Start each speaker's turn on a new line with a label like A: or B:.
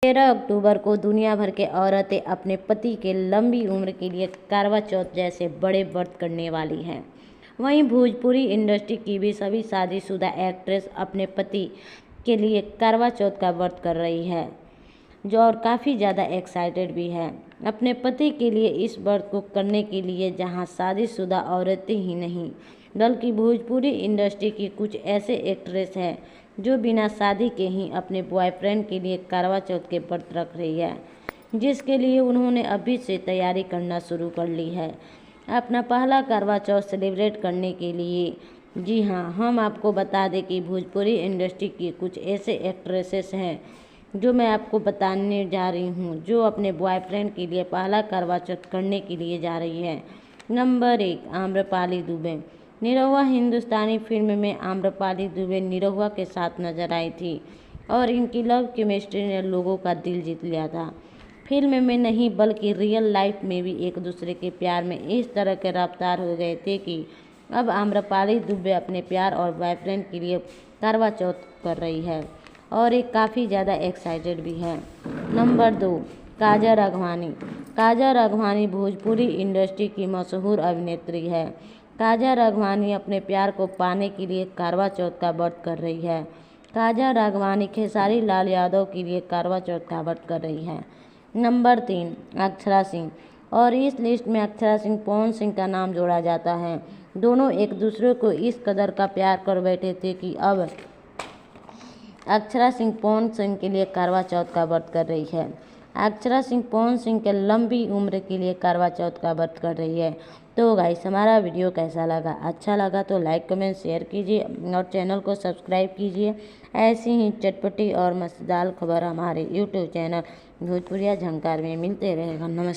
A: 13 अक्टूबर को दुनिया भर के औरतें अपने पति के लंबी उम्र के लिए करवा चौथ जैसे बड़े व्रत करने वाली हैं। वहीं भोजपुरी इंडस्ट्री की भी सभी शादीशुदा एक्ट्रेस अपने पति के लिए करवा चौथ का व्रत कर रही है, जो और काफ़ी ज़्यादा एक्साइटेड भी है अपने पति के लिए इस व्रत को करने के लिए। जहां शादीशुदा औरतें ही नहीं बल्कि भोजपुरी इंडस्ट्री की कुछ ऐसे एक्ट्रेस हैं जो बिना शादी के ही अपने बॉयफ्रेंड के लिए करवा चौथ के व्रत रख रही है, जिसके लिए उन्होंने अभी से तैयारी करना शुरू कर ली है अपना पहला करवा चौथ सेलिब्रेट करने के लिए। जी हाँ, हम आपको बता दें कि भोजपुरी इंडस्ट्री की कुछ ऐसे एक्ट्रेसेस हैं जो मैं आपको बताने जा रही हूँ, जो अपने बॉयफ्रेंड के लिए पहला करवा चौथ करने के लिए जा रही है। नंबर 1, आम्रपाली दुबे। निरहुआ हिंदुस्तानी फिल्म में आम्रपाली दुबे निरहुआ के साथ नजर आई थी और इनकी लव केमिस्ट्री ने लोगों का दिल जीत लिया था। फिल्म में नहीं बल्कि रियल लाइफ में भी एक दूसरे के प्यार में इस तरह के रफ्तार हो गए थे कि अब आम्रपाली दुबे अपने प्यार और बॉयफ्रेंड के लिए करवा चौथ कर रही है और एक काफ़ी ज़्यादा एक्साइटेड भी है। नंबर 2, काजल राघवानी। काजल राघवानी भोजपुरी इंडस्ट्री की मशहूर अभिनेत्री है। काजल राघवानी अपने प्यार को पाने के लिए करवा चौथ का व्रत कर रही है। काजल राघवानी खेसारी लाल यादव के लिए करवा चौथ का व्रत कर रही है। नंबर 3, अक्षरा सिंह। और इस लिस्ट में अक्षरा सिंह पवन सिंह का नाम जोड़ा जाता है। दोनों एक दूसरे को इस कदर का प्यार कर बैठे थे कि अब अक्षरा सिंह पवन सिंह के लिए करवा चौथ का व्रत कर रही है। अक्षरा सिंह पवन सिंह के लंबी उम्र के लिए करवा चौथ का व्रत कर रही है। तो गाइस, हमारा वीडियो कैसा लगा? अच्छा लगा तो लाइक कमेंट शेयर कीजिए और चैनल को सब्सक्राइब कीजिए। ऐसी ही चटपटी और मजेदार खबर हमारे यूट्यूब चैनल भोजपुरिया झंकार में मिलते रहेगा। नमस्कार।